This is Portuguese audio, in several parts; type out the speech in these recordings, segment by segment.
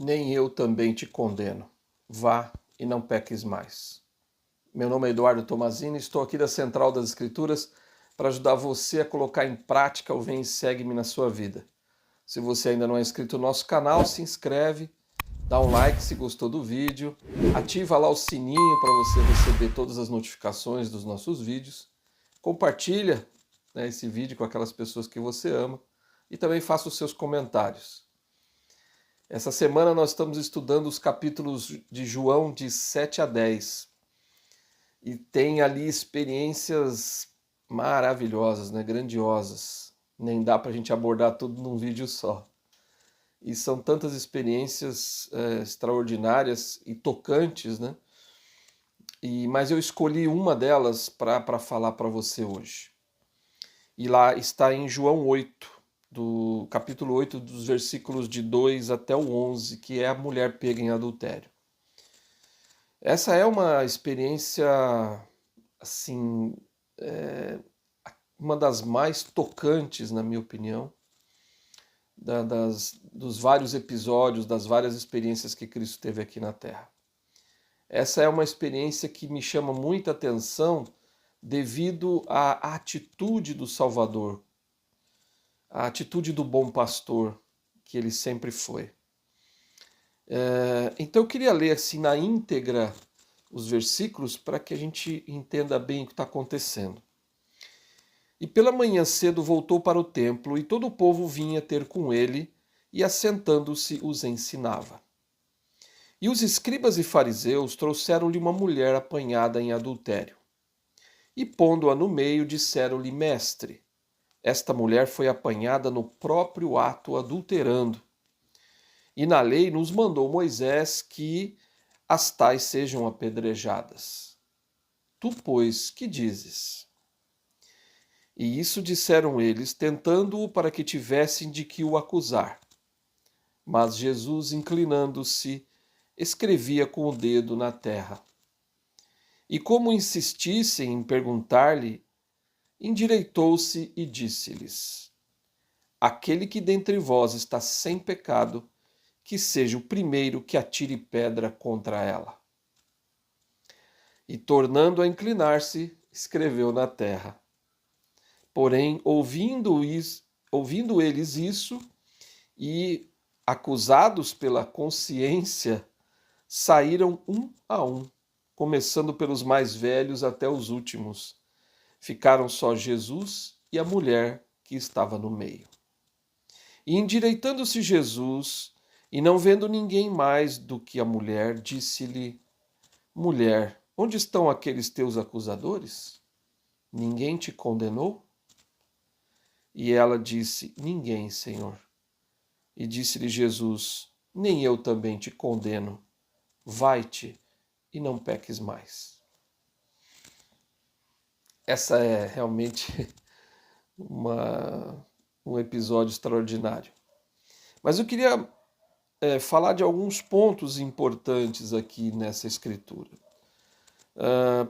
nem eu também te condeno. Vá e não peques mais. Meu nome é Eduardo Tomazini, estou aqui da Central das Escrituras para ajudar você a colocar em prática o Vem e Segue-me na sua vida. Se você ainda não é inscrito no nosso canal, se inscreve, dá um like se gostou do vídeo, ativa lá o sininho para você receber todas as notificações dos nossos vídeos, compartilha, esse vídeo com aquelas pessoas que você ama e também faça os seus comentários. Essa semana nós estamos estudando os capítulos de João de 7 a 10 e tem ali experiências maravilhosas, grandiosas. Nem dá para a gente abordar tudo num vídeo só. E são tantas experiências extraordinárias e tocantes, mas eu escolhi uma delas para falar para você hoje. E lá está em João 8, do capítulo 8, dos versículos de 2 até o 11, que é a mulher pega em adultério. Essa é uma experiência, assim, uma das mais tocantes, na minha opinião, dos vários episódios, das várias experiências que Cristo teve aqui na Terra. Essa é uma experiência que me chama muita atenção devido à atitude do Salvador, a atitude do bom pastor, que ele sempre foi. Então eu queria ler assim na íntegra os versículos para que a gente entenda bem o que está acontecendo. E pela manhã cedo voltou para o templo, e todo o povo vinha ter com ele, e assentando-se os ensinava. E os escribas e fariseus trouxeram-lhe uma mulher apanhada em adultério. E pondo-a no meio, disseram-lhe: Mestre, esta mulher foi apanhada no próprio ato adulterando. E na lei nos mandou Moisés que as tais sejam apedrejadas. Tu, pois, que dizes? E isso disseram eles, tentando-o para que tivessem de que o acusar. Mas Jesus, inclinando-se, escrevia com o dedo na terra. E como insistissem em perguntar-lhe, endireitou-se e disse-lhes: Aquele que dentre vós está sem pecado, que seja o primeiro que atire pedra contra ela. E tornando a inclinar-se, escreveu na terra. Porém, ouvindo eles isso, e acusados pela consciência, saíram um a um, começando pelos mais velhos até os últimos. Ficaram só Jesus e a mulher que estava no meio. E endireitando-se Jesus, e não vendo ninguém mais do que a mulher, disse-lhe: Mulher, onde estão aqueles teus acusadores? Ninguém te condenou? E ela disse: Ninguém, Senhor. E disse-lhe Jesus: Nem eu também te condeno. Vai-te e não peques mais. Essa é realmente um episódio extraordinário. Mas eu queria falar de alguns pontos importantes aqui nessa escritura.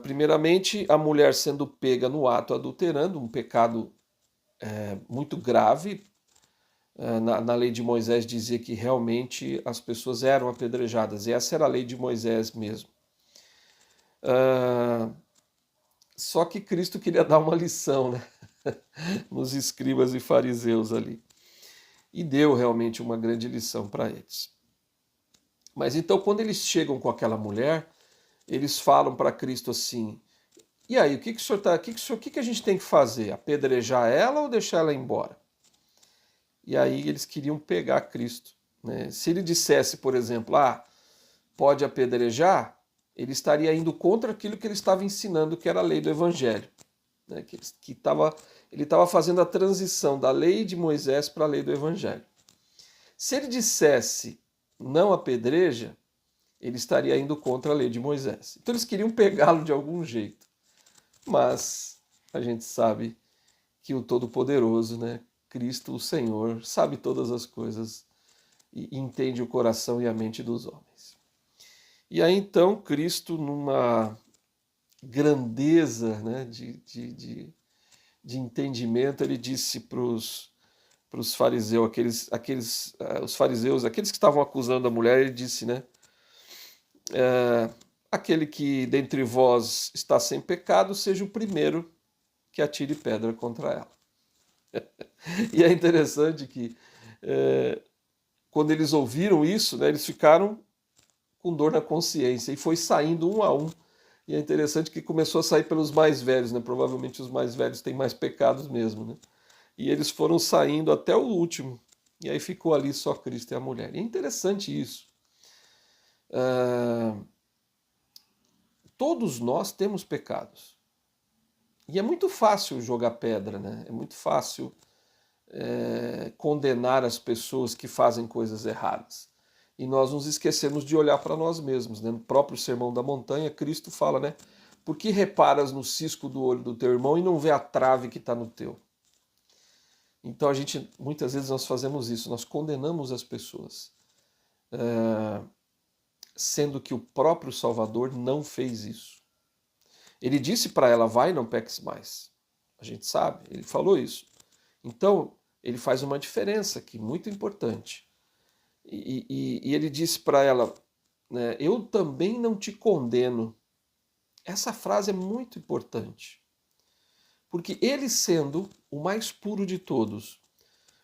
Primeiramente, a mulher sendo pega no ato adulterando, um pecado muito grave. Na lei de Moisés dizia que realmente as pessoas eram apedrejadas, e essa era a lei de Moisés mesmo. Só que Cristo queria dar uma lição, nos escribas e fariseus ali. E deu realmente uma grande lição para eles. Mas então, quando eles chegam com aquela mulher, eles falam para Cristo assim: e aí, o que o senhor tá, o que a gente tem que fazer? Apedrejar ela ou deixar ela embora? E aí eles queriam pegar Cristo. Se ele dissesse, por exemplo, pode apedrejar, ele estaria indo contra aquilo que ele estava ensinando, que era a lei do Evangelho. Ele estava fazendo a transição da lei de Moisés para a lei do Evangelho. Se ele dissesse não apedreja, ele estaria indo contra a lei de Moisés. Então eles queriam pegá-lo de algum jeito. Mas a gente sabe que o Todo-Poderoso, Cristo, o Senhor, sabe todas as coisas e entende o coração e a mente dos homens. E aí então Cristo, numa grandeza de entendimento, ele disse para os os fariseus, os fariseus, aqueles que estavam acusando a mulher, ele disse, né? Aquele que dentre vós está sem pecado, seja o primeiro que atire pedra contra ela. E é interessante que quando eles ouviram isso, né, eles ficaram com dor na consciência e foi saindo um a um. E é interessante que começou a sair pelos mais velhos, né? Provavelmente os mais velhos têm mais pecados mesmo, né? E eles foram saindo até o último. E aí ficou ali só Cristo e a mulher. E é interessante isso. Todos nós temos pecados. E é muito fácil jogar pedra, né? É muito fácil condenar as pessoas que fazem coisas erradas. E nós nos esquecemos de olhar para nós mesmos, né? No próprio Sermão da Montanha, Cristo fala, né? Por que reparas no cisco do olho do teu irmão e não vê a trave que está no teu? Então muitas vezes nós fazemos isso, nós condenamos as pessoas, sendo que o próprio Salvador não fez isso. Ele disse para ela, vai, não peques mais. A gente sabe, ele falou isso. Então, ele faz uma diferença aqui, muito importante. E ele disse para ela, né, eu também não te condeno. Essa frase é muito importante. Porque ele sendo o mais puro de todos,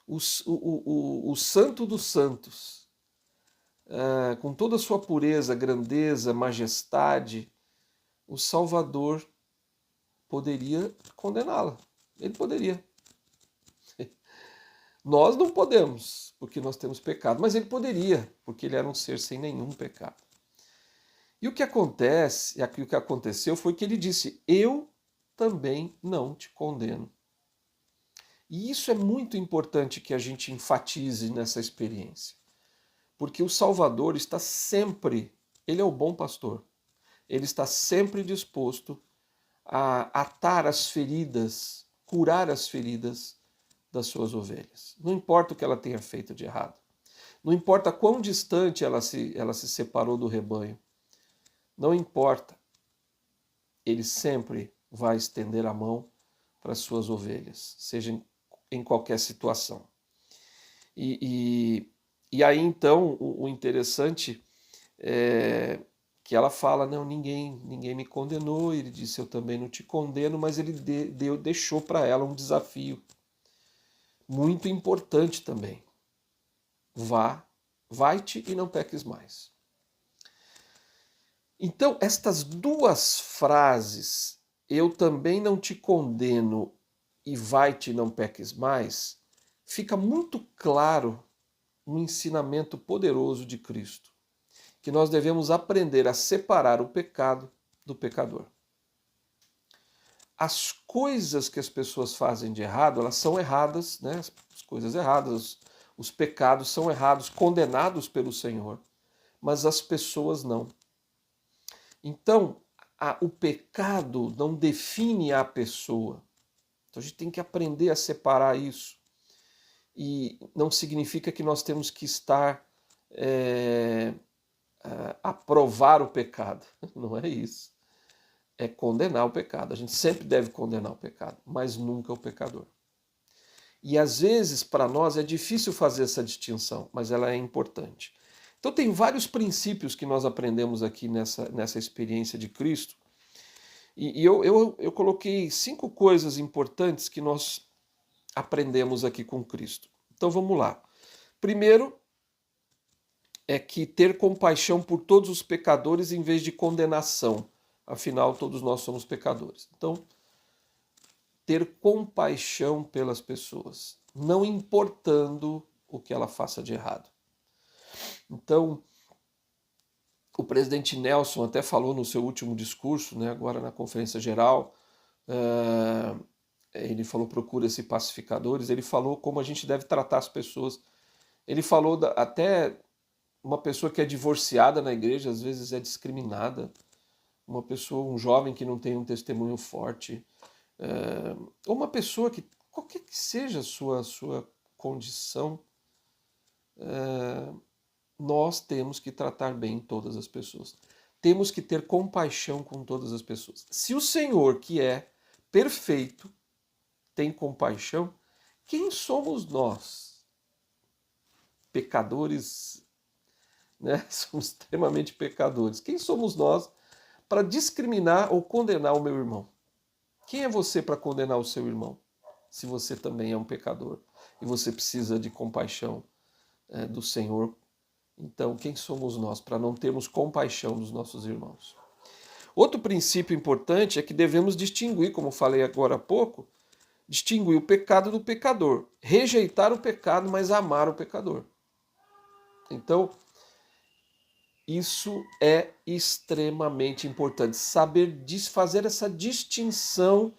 o santo dos santos, com toda a sua pureza, grandeza, majestade, o Salvador poderia condená-la. Ele poderia. Nós não podemos, porque nós temos pecado, mas ele poderia, porque ele era um ser sem nenhum pecado. E o que acontece, aqui o que aconteceu foi que ele disse, eu também não te condeno. E isso é muito importante que a gente enfatize nessa experiência. Porque o Salvador está sempre, ele é o bom pastor, ele está sempre disposto a atar as feridas, curar as feridas das suas ovelhas. Não importa o que ela tenha feito de errado. Não importa quão distante ela se separou do rebanho. Não importa. Ele sempre vai estender a mão para as suas ovelhas, seja em qualquer situação. E aí, então, o interessante é que ela fala, não, ninguém me condenou, ele disse, eu também não te condeno, mas ele deixou para ela um desafio muito importante também. Vai-te e não peques mais. Então, estas duas frases, eu também não te condeno e vai-te e não peques mais, fica muito claro um ensinamento poderoso de Cristo, que nós devemos aprender a separar o pecado do pecador. As coisas que as pessoas fazem de errado, elas são erradas, né? As coisas erradas, os pecados são errados, condenados pelo Senhor, mas as pessoas não. Então, o pecado não define a pessoa. Então a gente tem que aprender a separar isso. E não significa que nós temos que estar a provar o pecado. Não é isso. É condenar o pecado. A gente sempre deve condenar o pecado, mas nunca o pecador. E às vezes, para nós, é difícil fazer essa distinção, mas ela é importante. Então tem vários princípios que nós aprendemos aqui nessa experiência de Cristo. E eu coloquei 5 coisas importantes que nós aprendemos aqui com Cristo. Então vamos lá. Primeiro é que ter compaixão por todos os pecadores em vez de condenação. Afinal, todos nós somos pecadores. Então, ter compaixão pelas pessoas, não importando o que ela faça de errado. Então, o presidente Nelson até falou no seu último discurso, né, agora na Conferência Geral, ele falou procura-se pacificadores, ele falou como a gente deve tratar as pessoas. Ele falou até uma pessoa que é divorciada na igreja, às vezes é discriminada, uma pessoa, um jovem que não tem um testemunho forte, ou uma pessoa que, qualquer que seja a sua condição, nós temos que tratar bem todas as pessoas. Temos que ter compaixão com todas as pessoas. Se o Senhor, que é perfeito, tem compaixão, quem somos nós? Pecadores, né? Somos extremamente pecadores. Quem somos nós para discriminar ou condenar o meu irmão? Quem é você para condenar o seu irmão? Se você também é um pecador e você precisa de compaixão do Senhor, então quem somos nós para não termos compaixão dos nossos irmãos? Outro princípio importante é que devemos distinguir, como falei agora há pouco, distinguir o pecado do pecador. Rejeitar o pecado, mas amar o pecador. Então, isso é extremamente importante, saber fazer essa distinção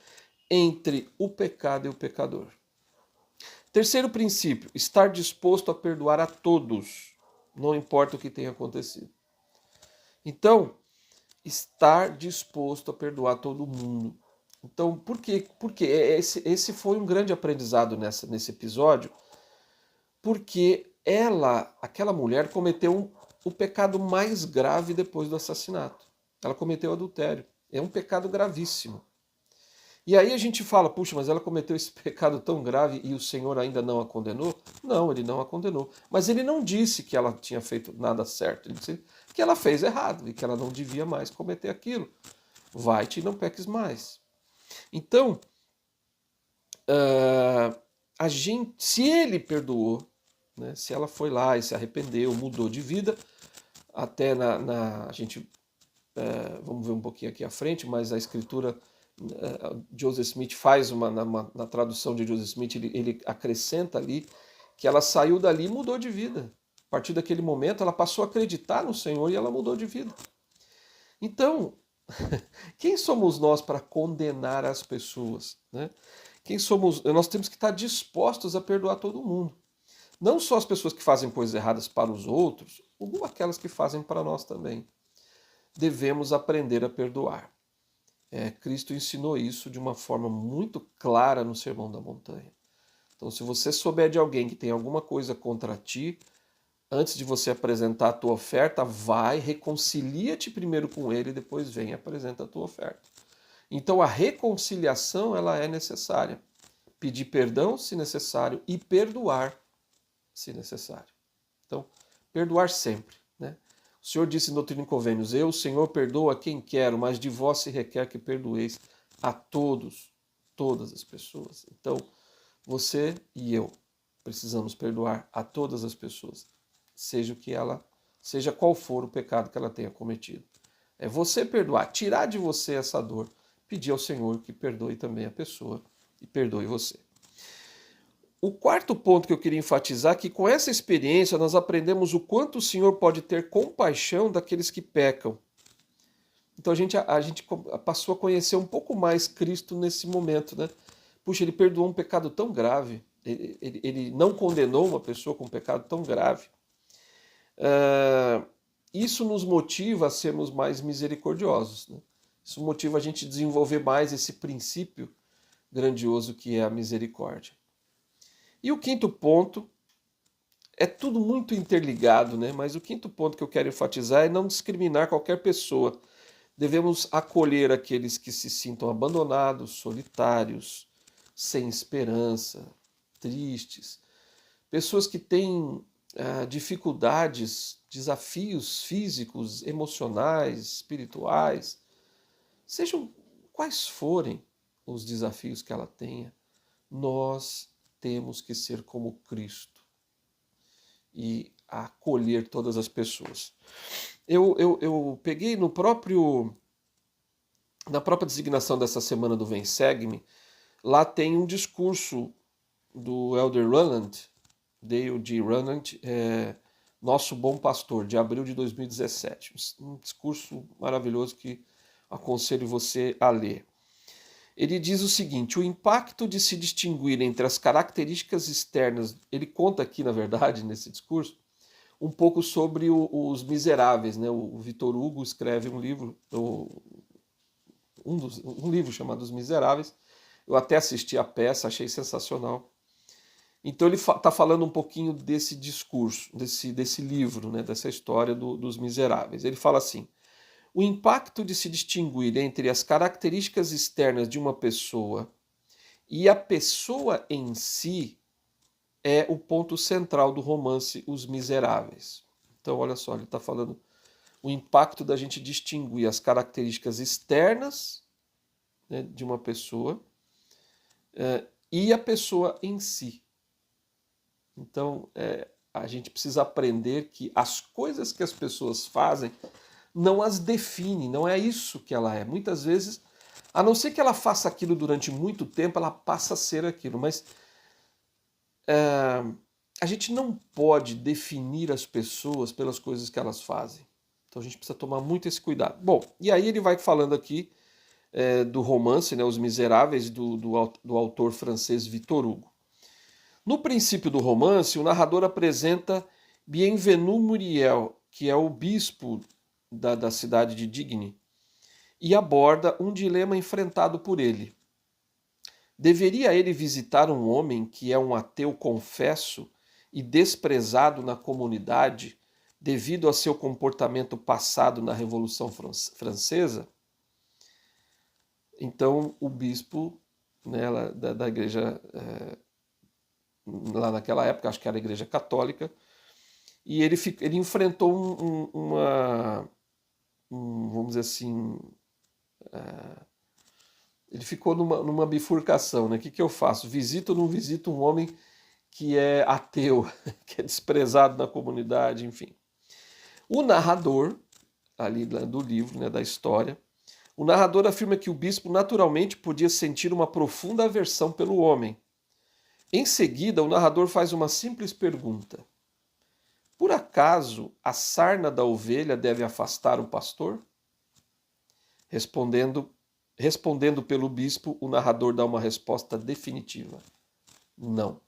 entre o pecado e o pecador. Terceiro princípio, estar disposto a perdoar a todos, não importa o que tenha acontecido. Então, estar disposto a perdoar todo mundo. Então, por quê? Porque esse foi um grande aprendizado nesse episódio, porque aquela mulher, cometeu o pecado mais grave depois do assassinato. Ela cometeu adultério. É um pecado gravíssimo. E aí a gente fala, puxa, mas ela cometeu esse pecado tão grave e o Senhor ainda não a condenou? Não, ele não a condenou. Mas ele não disse que ela tinha feito nada certo. Ele disse que ela fez errado e que ela não devia mais cometer aquilo. Vai-te e não peques mais. Então, se ele perdoou, né, se ela foi lá e se arrependeu, mudou de vida, até a gente, vamos ver um pouquinho aqui à frente, mas a escritura, Joseph Smith faz na tradução de Joseph Smith, ele acrescenta ali que ela saiu dali e mudou de vida. A partir daquele momento, ela passou a acreditar no Senhor e ela mudou de vida. Então, quem somos nós para condenar as pessoas, né? Nós temos que estar dispostos a perdoar todo mundo. Não só as pessoas que fazem coisas erradas para os outros, ou aquelas que fazem para nós também. Devemos aprender a perdoar. Cristo ensinou isso de uma forma muito clara no Sermão da Montanha. Então, se você souber de alguém que tem alguma coisa contra ti, antes de você apresentar a tua oferta, reconcilia-te primeiro com ele e depois vem e apresenta a tua oferta. Então a reconciliação ela é necessária. Pedir perdão se necessário e perdoar se necessário. Então, perdoar sempre, né? O Senhor disse em Doutrina e Convênios, eu, Senhor, perdoo a quem quero, mas de vós se requer que perdoeis a todos, todas as pessoas. Então, você e eu precisamos perdoar a todas as pessoas, seja qual for o pecado que ela tenha cometido. É você perdoar, tirar de você essa dor, pedir ao Senhor que perdoe também a pessoa e perdoe você. O quarto ponto que eu queria enfatizar é que com essa experiência nós aprendemos o quanto o Senhor pode ter compaixão daqueles que pecam. Então a gente passou a conhecer um pouco mais Cristo nesse momento, né? Puxa, ele perdoou um pecado tão grave, ele não condenou uma pessoa com um pecado tão grave. Isso nos motiva a sermos mais misericordiosos, né? Isso motiva a gente a desenvolver mais esse princípio grandioso que é a misericórdia. E o quinto ponto, é tudo muito interligado, né? Mas o quinto ponto que eu quero enfatizar é não discriminar qualquer pessoa. Devemos acolher aqueles que se sintam abandonados, solitários, sem esperança, tristes, pessoas que têm dificuldades, desafios físicos, emocionais, espirituais, sejam quais forem os desafios que ela tenha, nós temos que ser como Cristo e acolher todas as pessoas. Eu peguei na própria designação dessa semana do Vem Segue-me, lá tem um discurso do Elder Runland, Dale G. Runland, Nosso Bom Pastor, de abril de 2017. Um discurso maravilhoso que aconselho você a ler. Ele diz o seguinte, o impacto de se distinguir entre as características externas, ele conta aqui, na verdade, nesse discurso, um pouco sobre os miseráveis, né? O Victor Hugo escreve um livro, um livro chamado Os Miseráveis. Eu até assisti a peça, achei sensacional. Então ele está falando um pouquinho desse discurso, desse livro, né? Dessa história dos miseráveis. Ele fala assim, o impacto de se distinguir entre as características externas de uma pessoa e a pessoa em si é o ponto central do romance Os Miseráveis. Então, olha só, ele está falando o impacto da gente distinguir as características externas, né, de uma pessoa e a pessoa em si. Então, a gente precisa aprender que as coisas que as pessoas fazem não as define, não é isso que ela é. Muitas vezes, a não ser que ela faça aquilo durante muito tempo, ela passa a ser aquilo, mas a gente não pode definir as pessoas pelas coisas que elas fazem. Então a gente precisa tomar muito esse cuidado. Bom, e aí ele vai falando aqui do romance, né, Os Miseráveis, do autor francês Victor Hugo. No princípio do romance, o narrador apresenta Bienvenu Muriel, que é o bispo da cidade de Digne, e aborda um dilema enfrentado por ele. Deveria ele visitar um homem que é um ateu confesso e desprezado na comunidade devido a seu comportamento passado na Revolução Francesa? Então, o bispo, né, da igreja, lá naquela época, acho que era a igreja católica, e ele enfrentou vamos dizer assim, ele ficou numa bifurcação, né? O que eu faço? Visito ou não visito um homem que é ateu, que é desprezado na comunidade, enfim. O narrador, ali do livro, né, da história, o narrador afirma que o bispo naturalmente podia sentir uma profunda aversão pelo homem. Em seguida, o narrador faz uma simples pergunta: por acaso a sarna da ovelha deve afastar o pastor? Respondendo pelo bispo, o narrador dá uma resposta definitiva: não.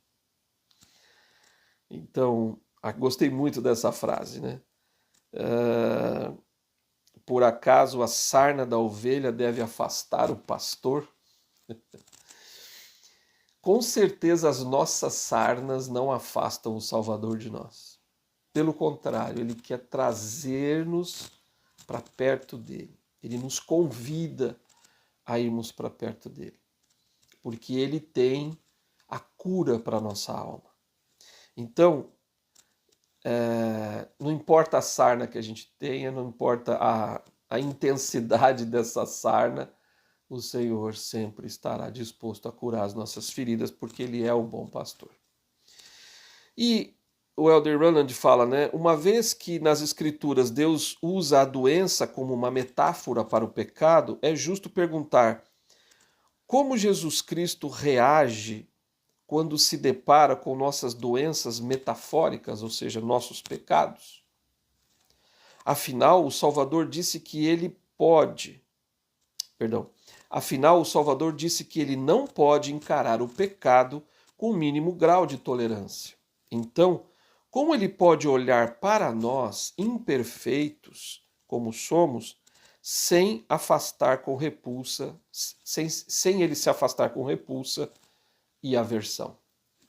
Então, gostei muito dessa frase, né? Por acaso a sarna da ovelha deve afastar o pastor? Com certeza as nossas sarnas não afastam o Salvador de nós. Pelo contrário, ele quer trazer-nos para perto dele. Ele nos convida a irmos para perto dele, porque ele tem a cura para a nossa alma. Então, não importa a sarna que a gente tenha, não importa a intensidade dessa sarna, o Senhor sempre estará disposto a curar as nossas feridas, porque Ele é o bom pastor. E o Elder Rutland fala, né? Uma vez que nas Escrituras Deus usa a doença como uma metáfora para o pecado, é justo perguntar como Jesus Cristo reage quando se depara com nossas doenças metafóricas, ou seja, nossos pecados. Afinal, o Salvador disse que ele não pode encarar o pecado com o mínimo grau de tolerância. Então, como ele pode olhar para nós, imperfeitos como somos, sem ele se afastar com repulsa e aversão?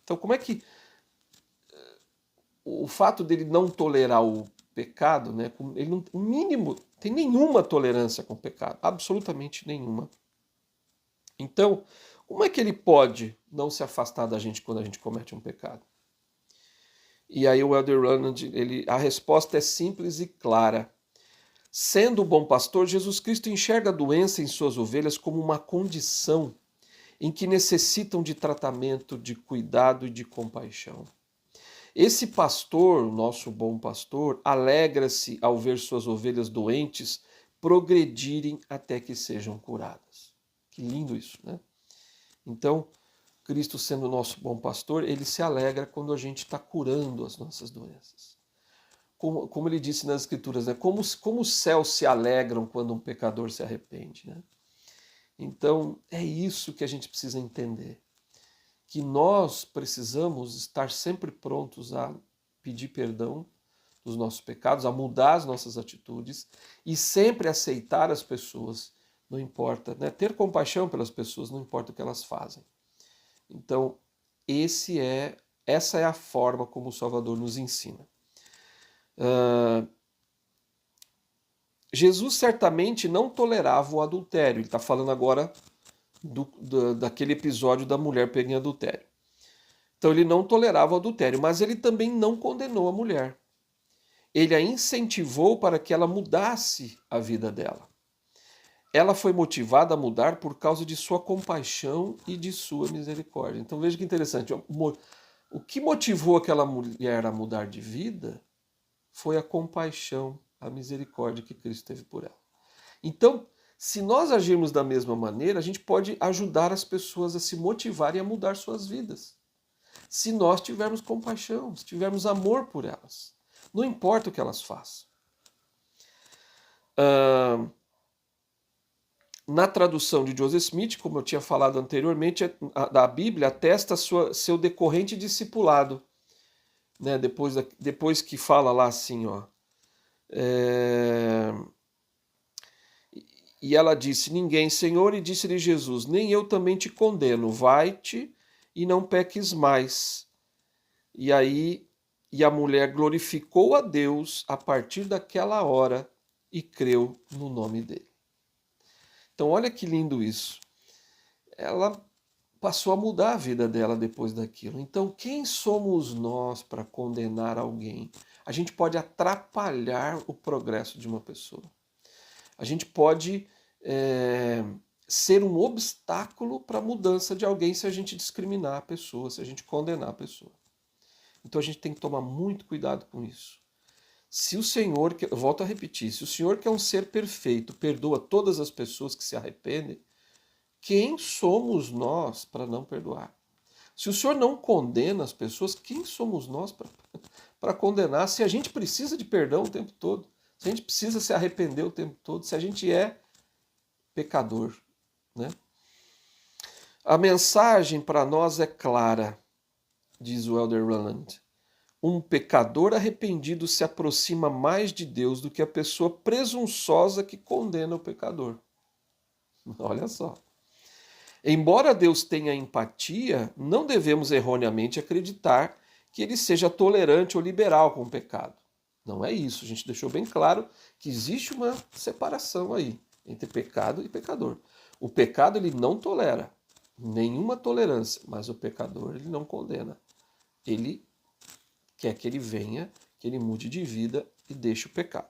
Então, como é que o fato dele não tolerar o pecado, né, ele não, o mínimo, tem nenhuma tolerância com o pecado, absolutamente nenhuma. Então, como é que ele pode não se afastar da gente quando a gente comete um pecado? E aí o Elder Rutland, a resposta é simples e clara. Sendo o bom pastor, Jesus Cristo enxerga a doença em suas ovelhas como uma condição em que necessitam de tratamento, de cuidado e de compaixão. Esse pastor, o nosso bom pastor, alegra-se ao ver suas ovelhas doentes progredirem até que sejam curadas. Que lindo isso, né? Então, Cristo sendo o nosso bom pastor, ele se alegra quando a gente está curando as nossas doenças. Como ele disse nas Escrituras, né? Como os céus se alegram quando um pecador se arrepende, né? Então, é isso que a gente precisa entender. Que nós precisamos estar sempre prontos a pedir perdão dos nossos pecados, a mudar as nossas atitudes e sempre aceitar as pessoas, não importa, né? Ter compaixão pelas pessoas, não importa o que elas fazem. Então, essa é a forma como o Salvador nos ensina. Jesus certamente não tolerava o adultério. Ele está falando agora daquele episódio da mulher pega em adultério. Então ele não tolerava o adultério, mas ele também não condenou a mulher. Ele a incentivou para que ela mudasse a vida dela. Ela foi motivada a mudar por causa de sua compaixão e de sua misericórdia. Então veja que interessante. O que motivou aquela mulher a mudar de vida foi a compaixão, a misericórdia que Cristo teve por ela. Então, se nós agirmos da mesma maneira, a gente pode ajudar as pessoas a se motivarem a mudar suas vidas. Se nós tivermos compaixão, se tivermos amor por elas. Não importa o que elas façam. Na tradução de Joseph Smith, como eu tinha falado anteriormente, a Bíblia atesta seu decorrente discipulado. Né? Depois que fala lá assim, ó. E ela disse, ninguém, Senhor, e disse-lhe Jesus, nem eu também te condeno, vai-te e não peques mais. E a mulher glorificou a Deus a partir daquela hora e creu no nome dele. Então olha que lindo isso. Ela passou a mudar a vida dela depois daquilo. Então quem somos nós para condenar alguém? A gente pode atrapalhar o progresso de uma pessoa. A gente pode ser um obstáculo para a mudança de alguém se a gente discriminar a pessoa, se a gente condenar a pessoa. Então a gente tem que tomar muito cuidado com isso. Se o Senhor, eu volto a repetir, se o Senhor, que é um ser perfeito, perdoa todas as pessoas que se arrependem, quem somos nós para não perdoar? Se o Senhor não condena as pessoas, quem somos nós para condenar? Se a gente precisa de perdão o tempo todo, se a gente precisa se arrepender o tempo todo, se a gente é pecador, né? A mensagem para nós é clara, diz o Elder Rowland. Um pecador arrependido se aproxima mais de Deus do que a pessoa presunçosa que condena o pecador. Olha só. Embora Deus tenha empatia, não devemos erroneamente acreditar que ele seja tolerante ou liberal com o pecado. Não é isso. A gente deixou bem claro que existe uma separação aí entre pecado e pecador. O pecado ele não tolera nenhuma tolerância, mas o pecador ele não condena. Ele quer que ele venha, que ele mude de vida e deixe o pecado.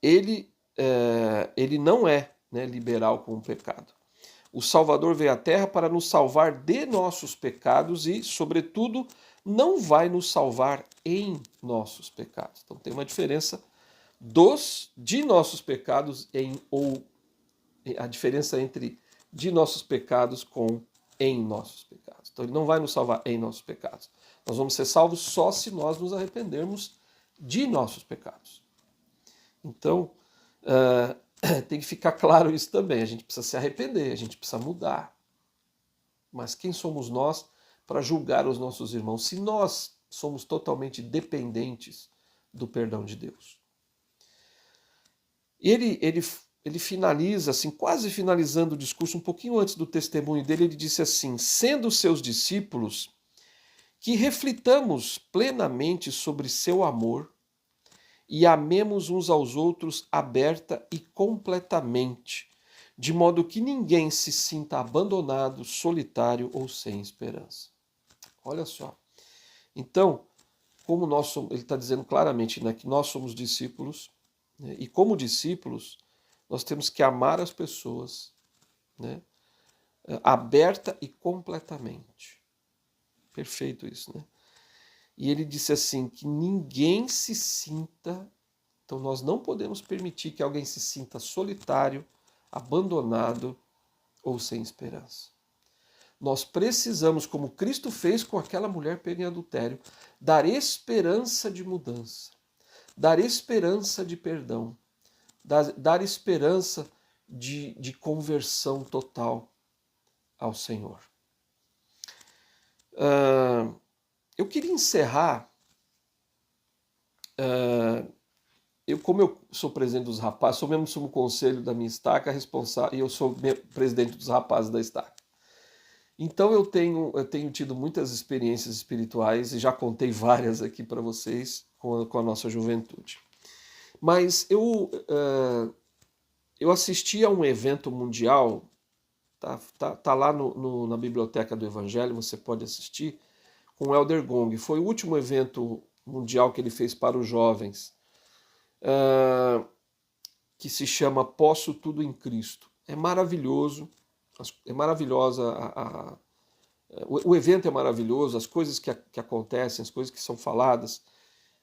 Ele não é, né, liberal com o pecado. O Salvador veio à Terra para nos salvar de nossos pecados e, sobretudo, não vai nos salvar em nossos pecados. Então tem uma diferença de nossos pecados ou a diferença entre de nossos pecados com em nossos pecados. Então ele não vai nos salvar em nossos pecados. Nós vamos ser salvos só se nós nos arrependermos de nossos pecados. Então, tem que ficar claro isso também. A gente precisa se arrepender, a gente precisa mudar. Mas quem somos nós para julgar os nossos irmãos se nós somos totalmente dependentes do perdão de Deus? E ele finaliza, assim, quase finalizando o discurso, um pouquinho antes do testemunho dele, ele disse assim, sendo seus discípulos, que reflitamos plenamente sobre seu amor e amemos uns aos outros aberta e completamente, de modo que ninguém se sinta abandonado, solitário ou sem esperança. Olha só. Então, como nós somos, ele está dizendo claramente, né, que nós somos discípulos, né, e como discípulos, nós temos que amar as pessoas, né, aberta e completamente. Perfeito isso, né? E ele disse assim, que ninguém se sinta, então nós não podemos permitir que alguém se sinta solitário, abandonado ou sem esperança. Nós precisamos, como Cristo fez com aquela mulher pega em adultério, dar esperança de mudança, dar esperança de perdão, dar esperança de conversão total ao Senhor. Eu queria encerrar, como eu sou presidente dos rapazes, sou mesmo sumo conselho da minha estaca, responsável, e eu sou presidente dos rapazes da estaca. Então eu tenho tido muitas experiências espirituais, e já contei várias aqui para vocês com a nossa juventude. Mas eu assisti a um evento mundial, tá lá na Biblioteca do Evangelho, você pode assistir, um Elder Gong. Foi o último evento mundial que ele fez para os jovens, que se chama Posso Tudo em Cristo. É maravilhoso, é maravilhosa, o evento é maravilhoso, as coisas que acontecem, as coisas que são faladas,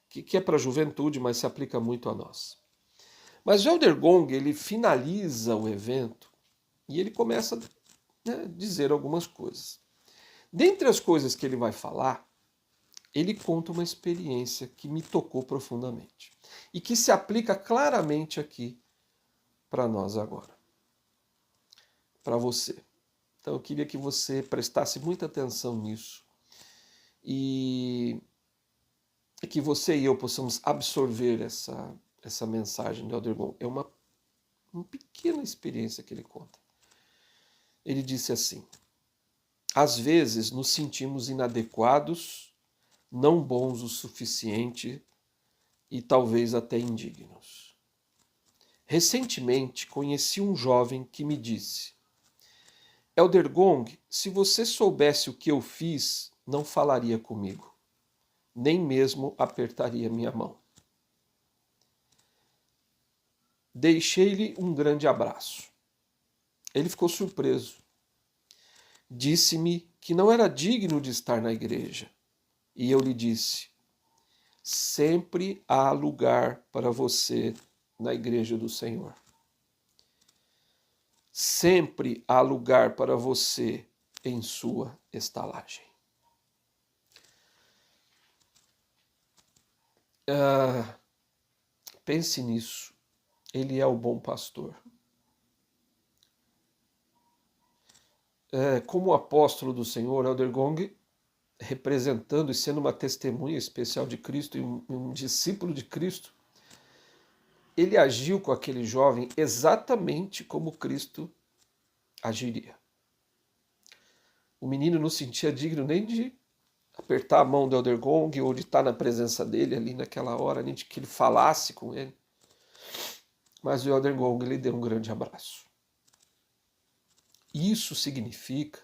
que é para a juventude, mas se aplica muito a nós. Mas o Elder Gong, ele finaliza o evento e ele começa a dizer algumas coisas. Dentre as coisas que ele vai falar, ele conta uma experiência que me tocou profundamente e que se aplica claramente aqui para nós agora, para você. Então eu queria que você prestasse muita atenção nisso e que você e eu possamos absorver essa mensagem do Elder Gong. É uma pequena experiência que ele conta. Ele disse assim: às vezes nos sentimos inadequados, não bons o suficiente e talvez até indignos. Recentemente conheci um jovem que me disse: Elder Gong, se você soubesse o que eu fiz, não falaria comigo, nem mesmo apertaria minha mão. Deixei-lhe um grande abraço. Ele ficou surpreso. Disse-me que não era digno de estar na igreja. E eu lhe disse: sempre há lugar para você na igreja do Senhor. Sempre há lugar para você em sua estalagem. Pense nisso. Ele é o bom pastor. Como apóstolo do Senhor, Elder Gong, representando e sendo uma testemunha especial de Cristo e um discípulo de Cristo, ele agiu com aquele jovem exatamente como Cristo agiria. O menino não se sentia digno nem de apertar a mão do Elder Gong ou de estar na presença dele ali naquela hora, nem de que ele falasse com ele. Mas o Elder Gong lhe deu um grande abraço. Isso significa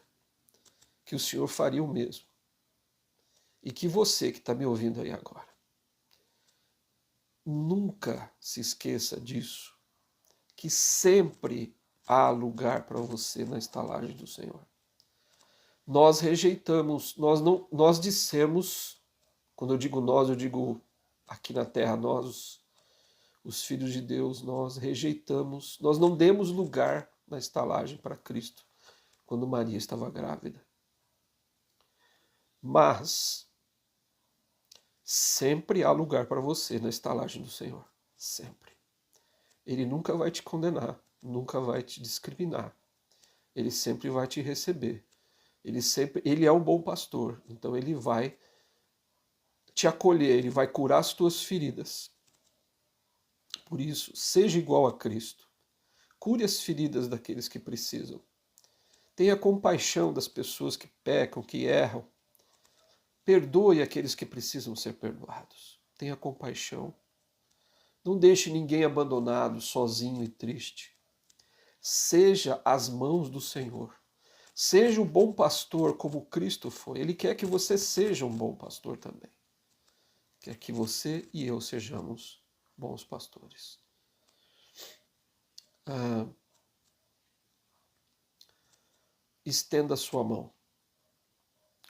que o Senhor faria o mesmo. E que você que está me ouvindo aí agora, nunca se esqueça disso, que sempre há lugar para você na estalagem do Senhor. Nós rejeitamos, nós dissemos, quando eu digo nós, eu digo aqui na terra, nós, os filhos de Deus, nós rejeitamos, nós não demos lugar na estalagem para Cristo quando Maria estava grávida. Mas sempre há lugar para você na estalagem do Senhor. Sempre. Ele nunca vai te condenar, nunca vai te discriminar. Ele sempre vai te receber. Ele é um bom pastor, então ele vai te acolher, ele vai curar as tuas feridas. Por isso, seja igual a Cristo. Cure as feridas daqueles que precisam. Tenha compaixão das pessoas que pecam, que erram. Perdoe aqueles que precisam ser perdoados. Tenha compaixão. Não deixe ninguém abandonado, sozinho e triste. Seja as mãos do Senhor. Seja o bom pastor como Cristo foi. Ele quer que você seja um bom pastor também. Quer que você e eu sejamos bons pastores. Estenda a sua mão.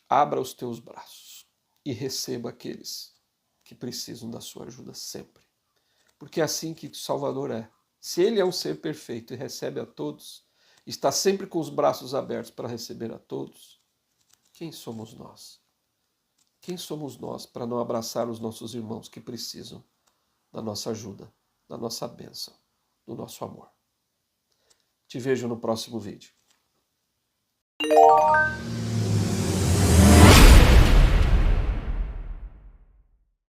Abra os teus braços e receba aqueles que precisam da sua ajuda sempre. Porque é assim que o Salvador é. Se ele é um ser perfeito e recebe a todos, está sempre com os braços abertos para receber a todos, quem somos nós? Quem somos nós para não abraçar os nossos irmãos que precisam da nossa ajuda, da nossa bênção, do nosso amor? Te vejo no próximo vídeo.